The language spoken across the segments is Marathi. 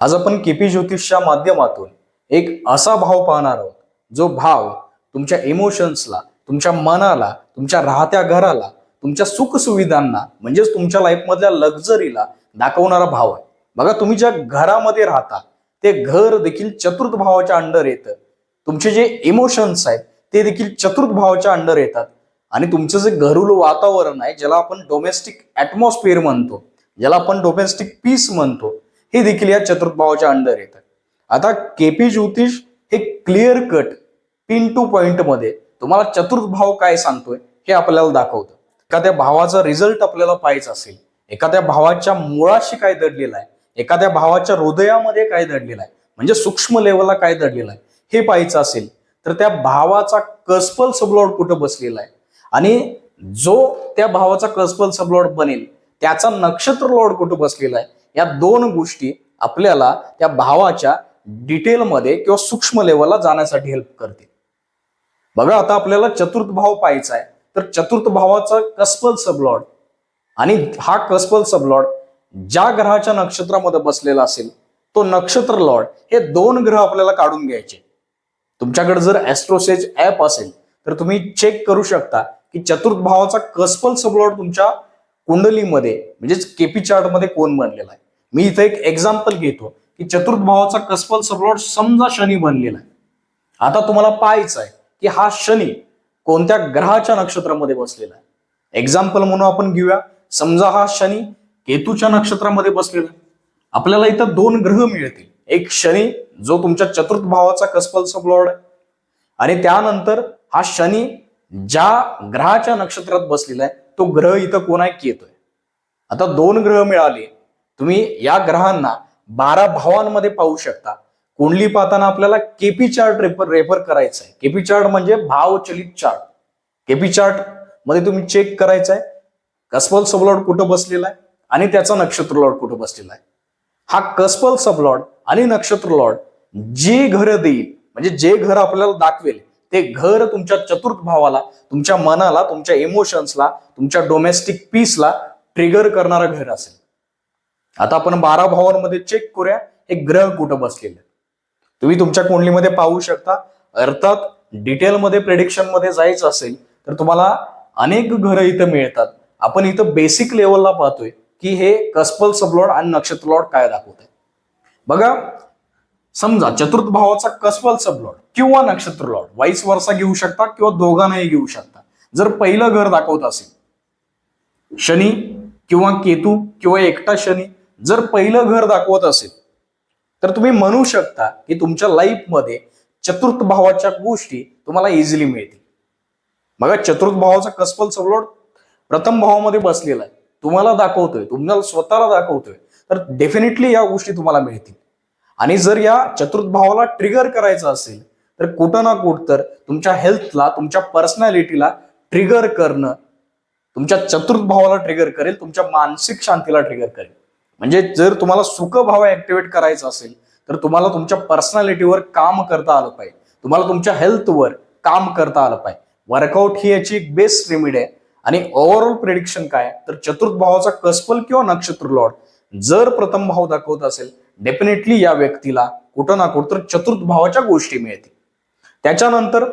आज आपण केपी ज्योतिषच्या माध्यमातून एक असा भाव पाहणार आहोत जो भाव तुमच्या इमोशन्सला, तुमच्या मनाला, तुमच्या राहत्या घराला, तुमच्या सुखसुविधांना म्हणजेच तुमच्या लाईफमधल्या लक्झरीला दाखवणारा भाव आहे. बघा, तुम्ही ज्या घरामध्ये राहता ते घर देखील चतुर्थ भावाच्या अंडर येतं. तुमचे जे इमोशन्स आहेत ते देखील चतुर्थ भावाच्या अंडर येतात आणि तुमचं जे घरुल वातावरण आहे, ज्याला आपण डोमेस्टिक ऍटमॉस्फिअर म्हणतो, ज्याला आपण डोमेस्टिक पीस म्हणतो, हे देखील या चतुर्थ भावाच्या अंडर येतं. आता केपी ज्योतिष हे clear cut pin two point मध्ये तुम्हाला चतुर्थ भाव काय सांगतोय हे आपल्याला दाखवतं. एखाद्या भावाचा रिझल्ट आपल्याला पाहायचा असेल, एखाद्या भावाच्या मुळाशी काय दडलेला आहे, एखाद्या भावाच्या हृदयामध्ये काय दडलेला आहे, म्हणजे सूक्ष्म लेवलला काय दडलेलं आहे हे पाहायचं असेल तर त्या भावाचा कस्पल सबलॉर्ड कुठं बसलेला आहे आणि जो त्या भावाचा कस्पल सबलॉर्ड बनेल त्याचा नक्षत्र लॉर्ड कुठं बसलेला आहे, या दोन गोष्टी आपल्याला त्या भावाच्या डिटेलमध्ये किंवा सूक्ष्म लेवलला जाण्यासाठी हेल्प करतील. बघा, आता आपल्याला चतुर्थ भाव पाहायचा आहे तर चतुर्थ भावाचा कस्पल सबलॉर्ड आणि हा कस्पल सबलॉर्ड ज्या ग्रहाच्या नक्षत्रामध्ये बसलेला असेल तो नक्षत्र लॉर्ड, हे दोन ग्रह आपल्याला काढून घ्यायचे. तुमच्याकडे जर ॲस्ट्रोसेज ऍप असेल तर तुम्ही चेक करू शकता की चतुर्थ भावाचा कस्पल सबलॉर्ड तुमच्या कुंडलीमध्ये म्हणजेच केपी चार्ट मध्ये कोण बनलेला आहे. मी इथे एक एक्झाम्पल घेतो की चतुर्थ भावाचा कस्पल सबलॉर्ड समजा शनी बनलेला आहे. आता तुम्हाला पाहायचं आहे की हा शनी कोणत्या ग्रहाच्या नक्षत्रामध्ये बसलेला आहे. एक्झाम्पल म्हणून आपण घेऊया, समजा हा शनी केतूच्या नक्षत्रामध्ये बसलेला आहे. आपल्याला इथं दोन ग्रह मिळतील, एक शनी जो तुमच्या चतुर्थ भावाचा कस्पल सबलॉर्ड आहे आणि त्यानंतर हा शनी ज्या ग्रहाच्या नक्षत्रात बसलेला आहे तो ग्रह इथं कोण आहे, केतू आहे. आता दोन ग्रह मिळाले, तुम्ही या ग्रहांना 12 भावांमध्ये पाहू शकता. कुंडली पाहताना आपल्याला केपी चार्ट रेफर करायचं आहे. केपी चार्ट म्हणजे भावचलित चार्ट. केपी चार्ट मध्ये तुम्ही चेक करायचं आहे कस्पल सबलॉर्ड कुठं बसलेला आहे आणि त्याचा नक्षत्र लॉर्ड कुठं बसलेला आहे. हा कस्पल सबलॉर्ड आणि नक्षत्र लॉर्ड जे घर देईल म्हणजे जे घर आपल्याला दाखवेल ते घर तुमच्या चतुर्थ भावाला, तुमच्या मनाला, तुमच्या इमोशन्सला, तुमच्या डोमेस्टिक पीसला ट्रिगर करणारा घर असेल. आता आपण 12 भावांमध्ये चेक करूया हे ग्रह कुठं बसलेले. तुम्ही तुमच्या कुंडलीमध्ये पाहू शकता. अर्थात डिटेलमध्ये प्रेडिक्शन मध्ये जायचं असेल तर तुम्हाला अनेक घरं इथं मिळतात. आपण इथं बेसिक लेवलला पाहतोय की हे कस्पल सबलॉर्ड आणि नक्षत्र लॉर्ड काय दाखवत आहे. बघा, समजा चतुर्थ भावाचा कस्पल सबलॉर्ड किंवा नक्षत्र लॉर्ड वाईस वर्षा घेऊ शकता किंवा दोघांनाही घेऊ शकता. जर पहिलं घर दाखवत असेल शनी किंवा केतू किंवा एकटा शनी जर पहिलं घर दाखवत असेल तर तुम्ही म्हणू शकता की तुमच्या लाईफमध्ये चतुर्थ भावाच्या गोष्टी तुम्हाला इझिली मिळतील. बघा, चतुर्थ भावाचा कस्पल सबलॉर्ड प्रथम भावामध्ये बसलेला आहे, तुम्हाला दाखवतोय, तुम्हाला स्वतःला दाखवतोय, तर डेफिनेटली या गोष्टी तुम्हाला मिळतील. आणि जर या चतुर्थ भावाला ट्रिगर करायचं असेल तर कुठं ना कुठं तर तुमच्या हेल्थला, तुमच्या पर्सनॅलिटीला ट्रिगर करणं तुमच्या चतुर्थ भावाला ट्रिगर करेल, तुमच्या मानसिक शांतीला ट्रिगर करेल. म्हणजे जर तुम्हाला सुख भाव ऍक्टिव्हेट करायचा असेल तर तुम्हाला तुमच्या पर्सनॅलिटीवर काम करता आलं पाहिजे, तुम्हाला तुमच्या हेल्थवर काम करता आलं पाहिजे. वर्कआउट ही याची एक बेस्ट रेमेडी आहे. आणि ओव्हरऑल प्रेडिक्शन काय तर चतुर्थ भावाचा कस्पल किंवा नक्षत्र लॉर्ड जर प्रथम भाव दाखवत असेल डेफिनेटली या व्यक्तीला कुठं ना कुठं तर चतुर्थ भावाच्या गोष्टी मिळतील. त्याच्यानंतर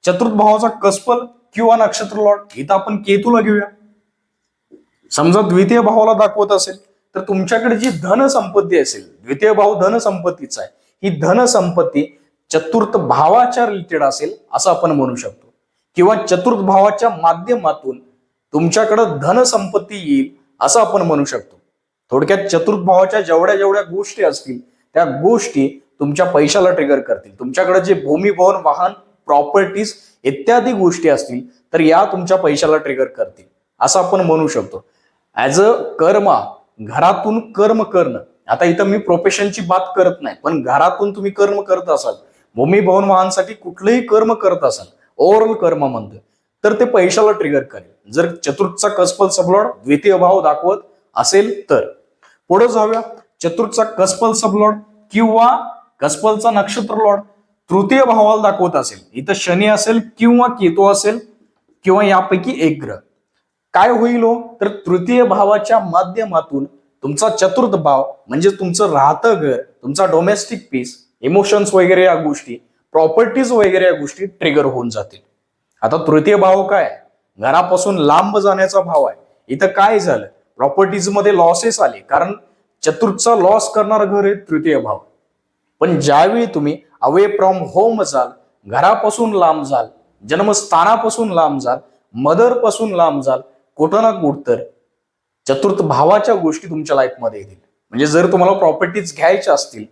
चतुर्थ भावाचा कस्पल किंवा नक्षत्र लॉर्ड इथं आपण केतूला घेऊया. समजा द्वितीय भावाला दाखवत असेल तर तुमच्याकडे जी धन संपत्ती असेल, द्वितीय भाव धन संपत्तीचा आहे, ही धन संपत्ती चतुर्थ भावाच्या रिलेटेड असेल असं आपण म्हणू शकतो किंवा चतुर्थ भावाच्या माध्यमातून तुमच्याकडे धन संपत्ती येईल असं आपण म्हणू शकतो. थोडक्यात चतुर्थ भावाच्या जेवढ्या जेवढ्या गोष्टी असतील त्या गोष्टी तुमच्या पैशाला ट्रिगर करतील. तुमच्याकडे जे भूमी, भवन, वाहन, प्रॉपर्टीज इत्यादी गोष्टी असतील तर या तुमच्या पैशाला ट्रिगर करतील असं आपण म्हणू शकतो. ऍज अ कर्मा, घरातून कर्म करणं. आता इथं मी प्रोफेशनची बात करत नाही, पण घरातून तुम्ही कर्म करत असाल, भूमी, भवन, वाहनसाठी कुठलंही कर्म करत असाल, ओव्हरऑल कर्म म्हणतोय, तर ते पैशाला ट्रिगर करेल जर चतुर्थचा कस्पल सबलॉर्ड द्वितीय भाव दाखवत असेल तर. पुढे जाऊया, चतुर्थचा कस्पल सबलॉर्ड किंवा कस्पलचा नक्षत्र लॉर्ड तृतीय भावाला दाखवत असेल, इथं शनी असेल किंवा केतू असेल किंवा यापैकी एक ग्रह, काय होईल हो तर तृतीय भावाच्या माध्यमातून तुमचा चतुर्थ भाव म्हणजे तुमचं राहतं घर, तुमचा डोमेस्टिक पीस, इमोशन्स वगैरे या गोष्टी, प्रॉपर्टीज वगैरे या गोष्टी ट्रिगर होऊन जातील. आता तृतीय भाव काय? घरापासून लांब जाण्याचा भाव आहे. इथं काय झालं? प्रॉपर्टीज मध्ये लॉसेस आले, कारण चतुर्थचा लॉस करणारा घर हे तृतीय भाव. पण ज्यावेळी तुम्ही अवे फ्रॉम होम जाल, घरापासून लांब जाल, जन्मस्थानापासून लांब जाल, मदर पासून लांब जाल, कुठं ना कुठं तर चतुर्थ भावाच्या गोष्टी तुमच्या लाईफमध्ये येतील. म्हणजे जर तुम्हाला प्रॉपर्टीज घ्यायच्या असतील,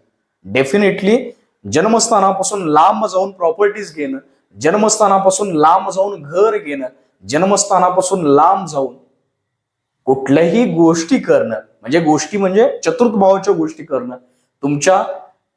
डेफिनेटली जन्मस्थानापासून लांब जाऊन प्रॉपर्टीज घेणं, जन्मस्थानापासून लांब जाऊन घर घेणं, जन्मस्थानापासून लांब जाऊन कुठल्याही गोष्टी करणं, म्हणजे गोष्टी म्हणजे चतुर्थ भावाच्या गोष्टी करणं तुमच्या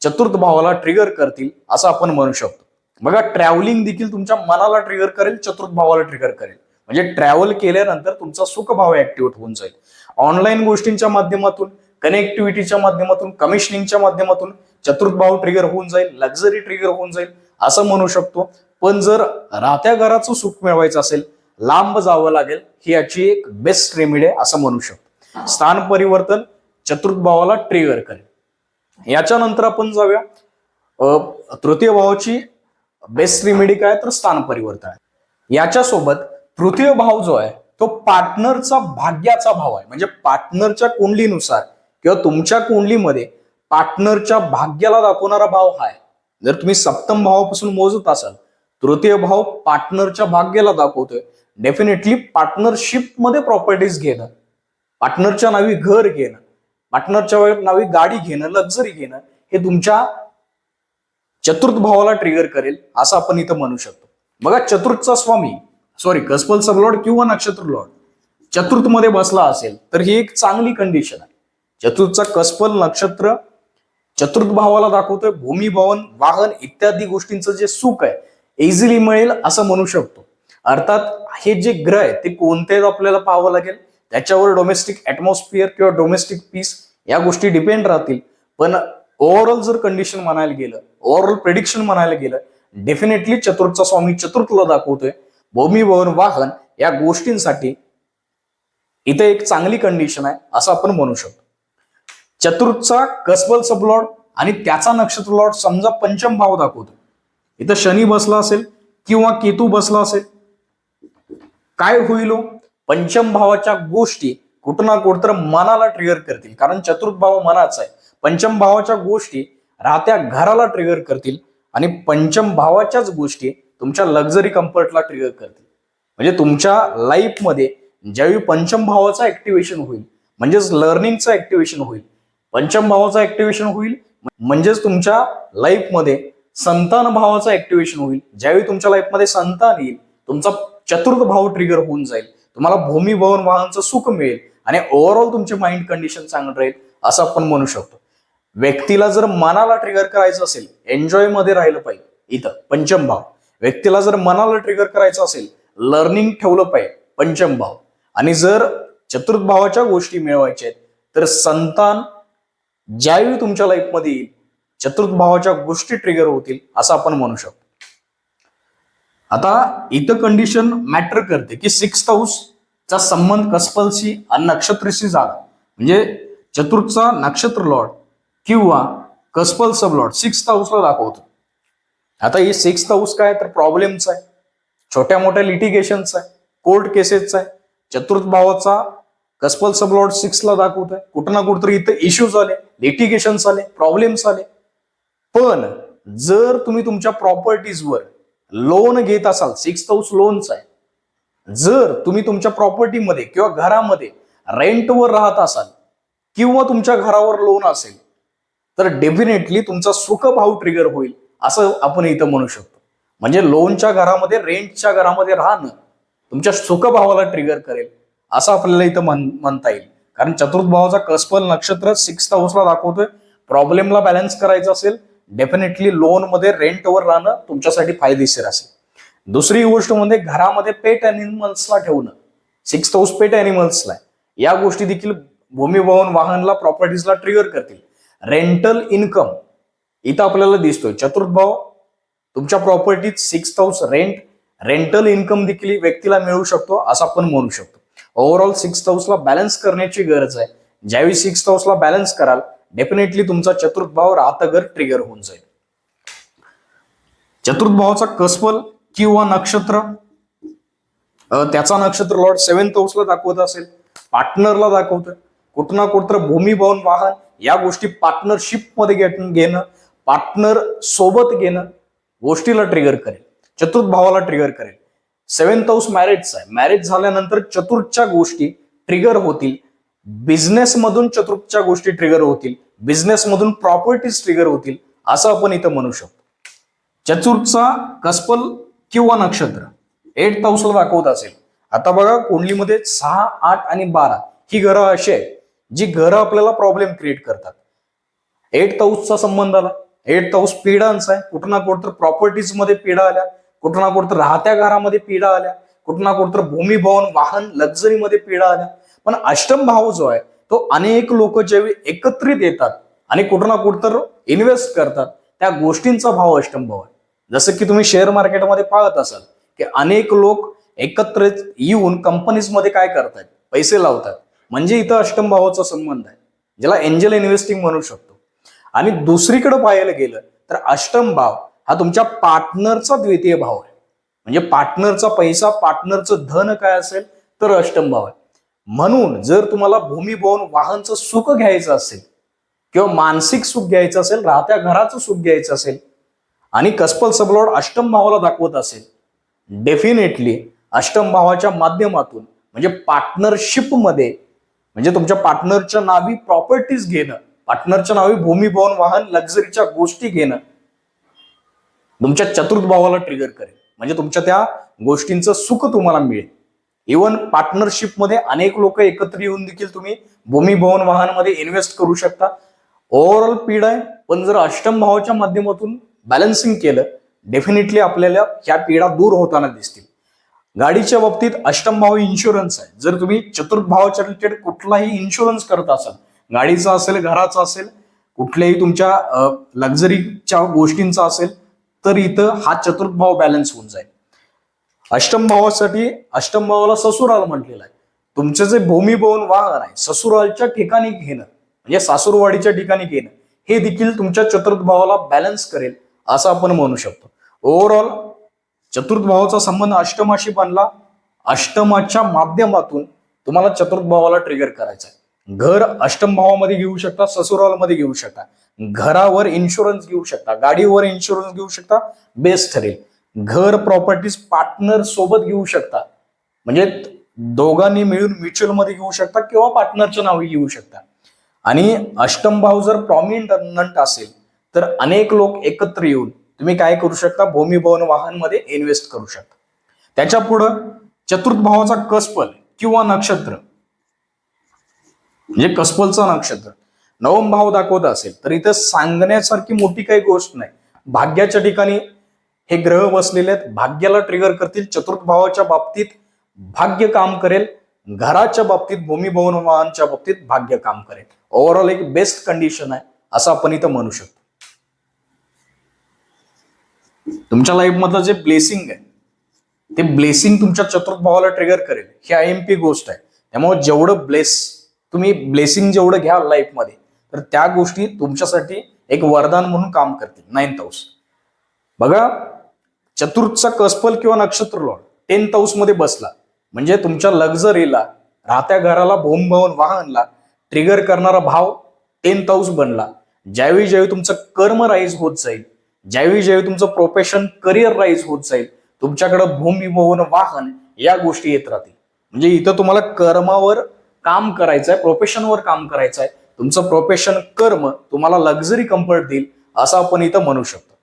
चतुर्थ भावाला ट्रिगर करतील असं आपण म्हणू शकतो. बघा, ट्रॅव्हलिंग देखील तुमच्या मनाला ट्रिगर करेल, चतुर्थ भावाला ट्रिगर करेल. म्हणजे ट्रॅव्हल केल्यानंतर तुमचा सुख भाव ऍक्टिव्हेट होऊन जाईल. ऑनलाईन गोष्टींच्या माध्यमातून, कनेक्टिव्हिटीच्या माध्यमातून, कमिशनिंगच्या माध्यमातून चतुर्थ भाव ट्रिगर होऊन जाईल, लक्झरी ट्रिगर होऊन जाईल असं म्हणू शकतो. पण जर राहत्या घराचं सुख मिळवायचं असेल, लांब जावं लागेल. ही याची एक बेस्ट रेमेडी आहे असं म्हणू शकतो. स्थान परिवर्तन चतुर्थ भावाला ट्रिगर करेल. याच्यानंतर आपण जाऊया तृतीय भावाची बेस्ट रेमेडी काय, तर स्थान परिवर्तन आहे. याच्यासोबत तृतीय भाव जो आहे तो पार्टनरचा भाग्याचा भाव आहे. म्हणजे पार्टनरच्या कुंडलीनुसार किंवा तुमच्या कुंडलीमध्ये पार्टनरच्या भाग्याला दाखवणारा भाव हा आहे. जर तुम्ही सप्तम भावापासून मोजत असाल, तृतीय भाव पार्टनरच्या भाग्याला दाखवतोय. डेफिनेटली पार्टनरशिप मध्ये प्रॉपर्टीज घेणं, पार्टनरच्या नावी घर घेणं, पार्टनरच्या नावी गाडी घेणं, लक्झरी घेणं हे तुमच्या चतुर्थ भावाला ट्रिगर करेल असं आपण इथं म्हणू शकतो. बघा, चतुर्थचा स्वामी कस्पल सबलॉर्ड किंवा नक्षत्र लॉर्ड चतुर्थ मध्ये बसला असेल तर ही एक चांगली कंडिशन आहे. चतुर्थचा कस्पल नक्षत्र चतुर्थ भावाला दाखवतोय भूमी, भवन, वाहन इत्यादी गोष्टींचं जे सुख आहे इझिली मिळेल असं म्हणू शकतो. अर्थात हे जे ग्रह आहे ते कोणते आपल्याला पाहावं लागेल, त्याच्यावर डोमेस्टिक ऍटमॉस्फिअर किंवा डोमेस्टिक पीस या गोष्टी डिपेंड राहतील. पण ओव्हरऑल जर कंडिशन म्हणायला गेलं, ओव्हरऑल प्रेडिक्शन म्हणायला गेलं, डेफिनेटली चतुर्थचा स्वामी चतुर्थला दाखवतोय. भूमी, भवन, वाहन या गोष्टींसाठी इथे एक चांगली कंडिशन आहे असं आपण म्हणू शकतो. चतुर्थचा कस्बल सबलॉर्ड आणि त्याचा नक्षत्र लॉर्ड समजा पंचम भाव दाखवतो. इथं शनी बसला असेल किंवा केतू बसला असेल, काय होईल? पंचम भावाच्या गोष्टी कुठं ना कुठं तर मनाला ट्रिगर करतील, कारण चतुर्थ भाव मनाचा आहे. पंचम भावाच्या गोष्टी राहत्या घराला ट्रिगर करतील आणि पंचम भावाच्याच गोष्टी तुमच्या लक्झरी कम्फर्टला ट्रिगर करतील. म्हणजे तुमच्या लाईफमध्ये ज्यावेळी पंचम भावाचं ऍक्टिव्हेशन होईल, म्हणजेच लर्निंगचं ऍक्टिव्हेशन होईल, पंचम भावाचं ऍक्टिव्हेशन होईल, म्हणजेच तुमच्या लाईफमध्ये संतान भावाचं ऍक्टिव्हेशन होईल. ज्यावेळी तुमच्या लाईफमध्ये संतान येईल, तुमचा चतुर्थ भाव ट्रिगर होऊन जाईल, तुम्हाला भूमी, भवन, वाहनचं सुख मिळेल आणि ओव्हरऑल तुमची माइंड कंडिशन चांगलं राहील असं आपण म्हणू शकतो. व्यक्तीला जर मनाला ट्रिगर करायचं असेल, एन्जॉय मध्ये राहिलं पाहिजे, इथं पंचम भाव. व्यक्तीला जर मनाला ट्रिगर करायचं असेल, लर्निंग ठेवलं पाहिजे, पंचम भाव. आणि जर चतुर्थ भावाच्या गोष्टी मिळवायच्या आहेत तर संतान ज्यावेळी तुमच्या लाईफमध्ये येईल, चतुर्थ भावाच्या गोष्टी ट्रिगर होतील असं आपण म्हणू शकतो. आता इथं कंडिशन मॅटर करते की सिक्स्थ हाऊसचा संबंध कस्पलशी आणि नक्षत्रशी झाला, म्हणजे चतुर्थचा नक्षत्र लॉर्ड किंवा कस्पल सब लॉर्ड सिक्स्थ हाऊसला दाखवतो. आता ही सिक्स्थ हाऊस काय, तर प्रॉब्लेमचा आहे, छोट्या मोठ्या लिटिगेशनचा आहे, कोर्ट केसेसचा आहे. चतुर्थ भावाचा कस्पल सब लॉर्ड सिक्सला दाखवतोय. कुठं ना कुठं इथं इश्यूज आले, लिटिगेशन्स आले, प्रॉब्लेम्स आले. पण जर तुम्ही तुमच्या प्रॉपर्टीजवर लोन घेत असाल, सिक्स्थ हाऊस लोनचा आहे, जर तुम्ही तुमच्या प्रॉपर्टीमध्ये किंवा घरामध्ये रेंटवर राहत असाल किंवा तुमच्या घरावर लोन असेल तर डेफिनेटली तुमचा सुख भाव ट्रिगर होईल असं आपण इथं म्हणू शकतो. म्हणजे लोनच्या घरामध्ये, रेंटच्या घरामध्ये राहणं तुमच्या सुख भावाला ट्रिगर करेल असं आपल्याला इथं म्हणता येईल. कारण चतुर्थ भावाचा कस्पल नक्षत्र सिक्स्थ हाऊसला दाखवतोय. प्रॉब्लेमला बॅलन्स करायचं असेल, डेफिनेटली लोन मध्ये रेंटवर राहणं तुमच्यासाठी फायदेशीर असेल. दुसरी गोष्ट म्हणजे घरामध्ये पेट अॅनिमल्सला ठेवणं. सिक्स्थ हाऊस पेट अॅनिमल्सला, या गोष्टी देखील भूमी, भवन, वाहनला, प्रॉपर्टीजला ट्रिगर करतील. रेंटल इन्कम इथं आपल्याला दिसतोय. चतुर्थ भाव तुमच्या प्रॉपर्टीत, सिक्स्थ हाऊस रेंटल इन्कम देखील व्यक्तीला मिळू शकतो असं आपण म्हणू शकतो. ओव्हरऑल सिक्स्थ हाऊसला बॅलन्स करण्याची गरज आहे. ज्यावेळी सिक्स्थ हाऊसला बॅलन्स कराल डेफिनेटली तुमचा चतुर्थ भाव राहतं घर ट्रिगर होऊन जाईल. चतुर्थ भावाचा कसबल किंवा नक्षत्र, त्याचा नक्षत्र लॉर्ड सेव्हन्थ हाऊसला दाखवत असेल, पार्टनरला दाखवतं, कुठं ना कुठं भूमी भवन वाहन या गोष्टी पार्टनरशिप मध्ये घेणं, पार्टनर सोबत घेणं गोष्टीला ट्रिगर करेल, चतुर्थ भावाला ट्रिगर करेल. सेव्हन्थ हाऊस मॅरेजचा आहे, मॅरेज झाल्यानंतर चतुर्थच्या गोष्टी ट्रिगर होतील, बिझनेस मधून चतुर्थच्या गोष्टी ट्रिगर होतील, बिझनेस मधून प्रॉपर्टीज ट्रिगर होतील असं आपण इथं म्हणू शकतो. चतुर्थचा कसपल किंवा नक्षत्र एट हाऊसला दाखवत असेल. आता बघा कुंडलीमध्ये 6, 8 आणि 12 ही घरं अशी आहेत जी घरं आपल्याला प्रॉब्लेम क्रिएट करतात. एट हाऊसचा संबंध आला, एट हाऊस पीडांचा आहे, कुठं ना कुठं प्रॉपर्टीज मध्ये पीडा आल्या, कुठं ना कुठं राहत्या घरामध्ये पीडा आल्या, कुठं ना कुठं भूमी भवन वाहन लक्झरीमध्ये पीडा आल्या. पण अष्टम भाव जो आहे तो अनेक लोक ज्यावेळी एकत्रित येतात आणि कुठं ना कुठं इन्व्हेस्ट करतात त्या गोष्टींचा भाव अष्टम भाव आहे. जसं की तुम्ही शेअर मार्केटमध्ये पाहत असाल की अनेक लोक एकत्रित येऊन कंपनीजमध्ये काय करतात, पैसे लावतात, म्हणजे इथं अष्टम भावाचा संबंध आहे, ज्याला एंजल इन्व्हेस्टिंग म्हणू शकतो. आणि दुसरीकडे पाहायला गेलं तर अष्टम भाव हा तुमच्या पार्टनरचा द्वितीय भाव आहे, म्हणजे पार्टनरचा पैसा, पार्टनरचं धन काय असेल तर अष्टम भाव आहे. म्हणून जर तुम्हाला भूमी भवन वाहनचं सुख घ्यायचं असेल किंवा मानसिक सुख घ्यायचं असेल, राहत्या घराचं सुख घ्यायचं असेल आणि कसपल सबलॉर्ड अष्टम भावाला दाखवत असेल, डेफिनेटली अष्टम भावाच्या माध्यमातून म्हणजे पार्टनरशिप मध्ये, म्हणजे तुमच्या पार्टनरच्या नावी प्रॉपर्टीज घेणं, पार्टनरच्या नावी भूमी भवन वाहन लक्झरीच्या गोष्टी घेणं तुमच्या चतुर्थ भावाला ट्रिगर करेल, म्हणजे तुमच्या त्या गोष्टींचं सुख तुम्हाला मिळेल. इव्हन पार्टनरशिप मध्ये अनेक लोक एकत्र येऊन देखील तुम्ही भूमी भवन वाहनामध्ये इन्व्हेस्ट करू शकता. ओव्हरऑल पीड आहे, पण जर अष्टम भावाच्या माध्यमातून बॅलन्सिंग केलं डेफिनेटली आपल्याला ह्या पीडा दूर होताना दिसतील. गाडीच्या बाबतीत अष्टम भाव इन्शुरन्स आहे. जर तुम्ही चतुर्थ भावाच्या रिलेटेड कुठलाही इन्शुरन्स करत असाल, गाडीचा असेल, घराचा असेल, कुठल्याही तुमच्या लक्झरीच्या गोष्टींचा असेल, तर इथं हा चतुर्थ भाव बॅलन्स होऊन जाईल. अष्टम भावासाठी अष्टम भावाला ससुराल म्हटलेलं आहे. तुमचे जे भूमी भवन वाहन आहे ससुरालच्या ठिकाणी घेणं, म्हणजे सासूरवाडीच्या ठिकाणी घेणं, हे देखील तुमच्या चतुर्थ भावाला बॅलन्स करेल असं आपण म्हणू शकतो. ओव्हरऑल चतुर्थ भावाचा संबंध अष्टमाशी बनला, अष्टमाच्या माध्यमातून तुम्हाला चतुर्थ भावाला ट्रिगर करायचा आहे. घर अष्टम भावामध्ये घेऊ शकता, ससुरालमध्ये घेऊ शकता, घरावर इन्शुरन्स घेऊ शकता, गाडीवर इन्शुरन्स घेऊ शकता, बेस्ट ठरेल. घर प्रॉपर्टीज पार्टनर सोबत घेऊ शकता, म्हणजे दोघांनी मिळून म्युच्युअल मध्ये घेऊ शकता किंवा पार्टनरच्या नावे घेऊ शकता. आणि अष्टम भाव जर प्रॉमिनंट असेल तर अनेक लोक एकत्र येऊन तुम्ही काय करू शकता, भूमी भवन वाहन मध्ये इन्व्हेस्ट करू शकता. त्याच्या पुढं चतुर्थ भावाचा कसपल किंवा नक्षत्र, म्हणजे कसपलचा नक्षत्र नवम भाव दाखवत असेल तर इथं सांगण्यासारखी मोठी काही गोष्ट नाही. भाग्याच्या ठिकाणी हे ग्रह बसलेले आहेत, भाग्याला ट्रिगर करतील. चतुर्थ भावाच्या बाबतीत भाग्य काम करेल, घराच्या बाबतीत भूमी भवन वाहनच्या बाबतीत भाग्य काम करेल. ओव्हरऑल एक बेस्ट कंडिशन आहे असं आपण इथं म्हणू शकतो. तुमच्या लाईफ मधलं जे ब्लेसिंग आहे ते ब्लेसिंग तुमच्या चतुर्थ भावाला ट्रिगर करेल, ही IMP गोष्ट आहे. त्यामुळे जेवढं तुम्ही ब्लेसिंग जेवढं घ्या लाईफ मध्ये तर त्या गोष्टी तुमच्यासाठी एक वरदान म्हणून काम करतील. 9th हाऊस बघा, चतुर्थचा कसपल किंवा नक्षत्र लॉर्ड 10th हाऊस मध्ये बसला म्हणजे तुमच्या लक्झरीला, राहत्या घराला, भूमी भवन वाहनला ट्रिगर करणारा भाव 10th हाऊस बनला. ज्यावेळी तुमचं कर्म राईज होत जाईल, ज्यावेळी तुमचं प्रोफेशन करिअर राईज होत जाईल, तुमच्याकडे भूमी भवन वाहन या गोष्टी येत राहतील. म्हणजे इथं तुम्हाला कर्मावर काम करायचंय, प्रोफेशनवर काम करायचंय. तुमचं प्रोफेशन कर्म तुम्हाला लक्झरी कम्फर्ट देईल असं आपण इथं म्हणू शकतो.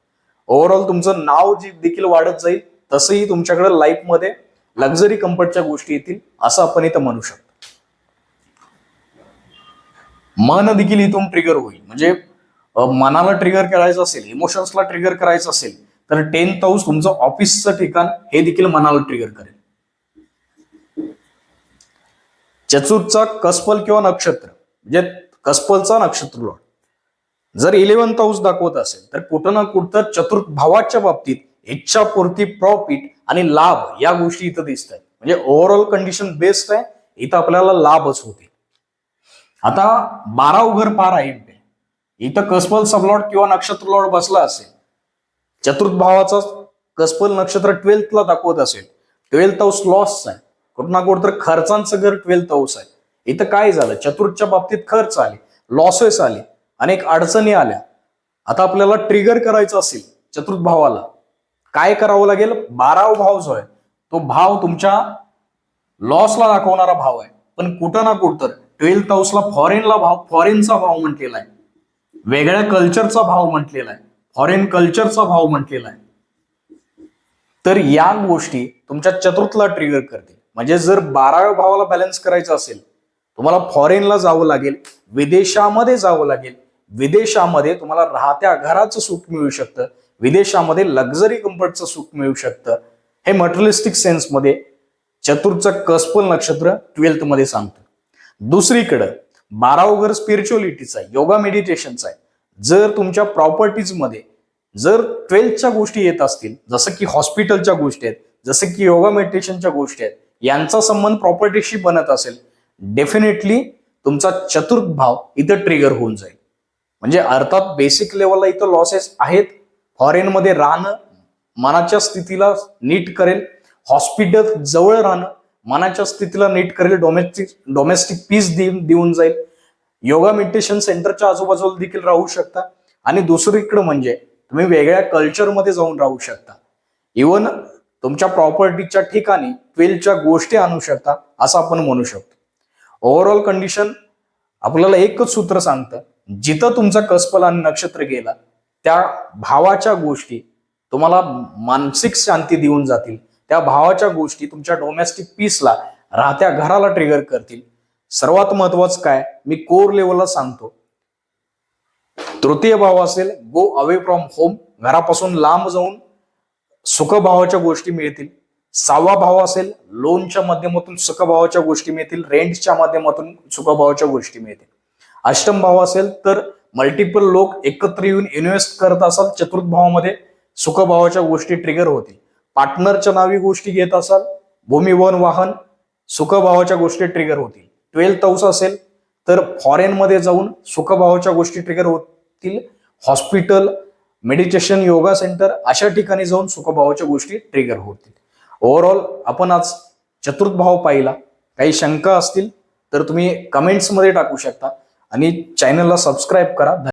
ओव्हरऑल तुमचं नाव जे देखील वाढत जाईल, तसंही तुमच्याकडे लाईफमध्ये लक्झरी कम्फर्टच्या गोष्टी येतील असं आपण इथं म्हणू शकतो. मन देखील इथून ट्रिगर होईल, म्हणजे मनाला ट्रिगर करायचं असेल, इमोशन्सला ट्रिगर करायचं असेल तर 10th हाऊस तुमचं ऑफिसचं ठिकाण हे देखील मनाला ट्रिगर करेल. चतुर्थचा कसपल किंवा नक्षत्र म्हणजे कसपलचा नक्षत्र लॉर्ड जर 11th हाऊस दाखवत असेल तर कुठं ना कुठं चतुर्थ भावाच्या बाबतीत इच्छापूर्ती, प्रॉफिट आणि लाभ या गोष्टी इथं दिसत आहेत. म्हणजे ओव्हरऑल कंडिशन बेस्ट आहे, इथं आपल्याला लाभच होते. आता 12 घर पार आहे इथं कस्पल सबलॉट किंवा नक्षत्र लॉट बसला असेल, चतुर्थ भावाचा कस्पल नक्षत्र 12th दाखवत असेल, 12th हाऊस लॉस आहे, कुठं ना कुठं तर खर्चांचं घर 12th हाऊस आहे. इथं काय झालं, चतुर्थच्या बाबतीत खर्च आले, लॉसेस आले, अनेक अडचणी आल्या. आता आपल्याला ट्रिगर करायचं असेल चतुर्थ भावाला, काय करावं लागेल, 12वा भाव जो आहे तो भाव तुमच्या लॉसला दाखवणारा भाव आहे. पण कुठं ना कुठं तर 12th हाऊसला फॉरेनचा भाव म्हटलेला आहे, वेगळ्या कल्चरचा भाव म्हटलेला आहे, फॉरेन कल्चरचा भाव म्हटलेला आहे. तर या गोष्टी तुमच्या चतुर्थला ट्रिगर करतील. म्हणजे जर 12व्या भावाला बॅलन्स करायचं असेल, तुम्हाला फॉरेनला जावं लागेल, विदेशामध्ये जावं लागेल. विदेशामध्ये तुम्हाला राहत्या घराचं सुख मिळू शकतं, विदेशामध्ये लक्झरी कम्फर्टचं सुख मिळू शकतं. हे मटेरियलिस्टिक सेन्समध्ये चतुर्थचं कस्पल नक्षत्र 12th मध्ये सांगतं. दुसरीकडं 12वं घर स्पिरिच्युअलिटीचं आहे, योगा मेडिटेशनचं आहे. जर तुमच्या प्रॉपर्टीजमध्ये जर 12thच्या गोष्टी येत असतील, जसं की हॉस्पिटलच्या गोष्टी आहेत, जसं की योगा मेडिटेशनच्या गोष्टी आहेत, यांचा संबंध प्रॉपर्टीशी बनत असेल, डेफिनेटली तुमचा चतुर्थ भाव इथं ट्रिगर होऊन जाईल. म्हणजे अर्थात बेसिक लेवलला इथं लॉसेस आहेत. फॉरेनमध्ये राहणं मनाच्या स्थितीला नीट करेल, हॉस्पिटल जवळ राहणं मनाच्या स्थितीला नीट करेल, डोमेस्टिक पीस देऊन जाईल. योगा मेडिटेशन सेंटरच्या आजूबाजूला देखील राहू शकता. आणि दुसरीकडे म्हणजे तुम्ही वेगळ्या कल्चरमध्ये जाऊन राहू शकता. इवन तुमच्या प्रॉपर्टीच्या ठिकाणी 12च्या गोष्टी आणू शकता, असं आपण म्हणू शकतो. ओव्हरऑल कंडिशन आपल्याला एकच सूत्र सांगतं, जिथं तुमचा कस्पल आणि नक्षत्र गेला त्या भावाच्या गोष्टी तुम्हाला मानसिक शांती देऊन जातील, त्या भावाच्या गोष्टी तुमच्या डोमेस्टिक पीसला, राहत्या घराला ट्रिगर करतील. सर्वात महत्वाचं काय, मी कोर लेवलला सांगतो, तृतीय भाव असेल गो अवे फ्रॉम होम, घरापासून लांब जाऊन सुखभावाच्या गोष्टी मिळतील. 6वा भाव असेल लोनच्या माध्यमातून सुखभावाच्या गोष्टी मिळतील, रेंटच्या माध्यमातून सुखभावाच्या गोष्टी मिळतील. अष्टम भाव असेल तर मल्टिपल लोक एकत्र येऊन इन्व्हेस्ट करत असाल, चतुर्थ भावामध्ये सुखभावाच्या गोष्टी ट्रिगर होतील. पार्टनरच्या नावी गोष्टी घेत असाल, भूमी वन वाहन, सुखभावाच्या गोष्टी ट्रिगर होतील. 12th हाऊस असेल तर फॉरेनमध्ये जाऊन सुखभावाच्या गोष्टी ट्रिगर होतील. हॉस्पिटल, मेडिटेशन, योगा सेंटर अशा ठिकाणी जाऊन सुखभावाच्या गोष्टी ट्रिगर होतील. ओव्हरऑल आपण आज चतुर्थ भाव पाहिला. काही शंका असतील तर तुम्ही कमेंट्समध्ये टाकू शकता आणि चॅनलला सबस्क्राईब करा.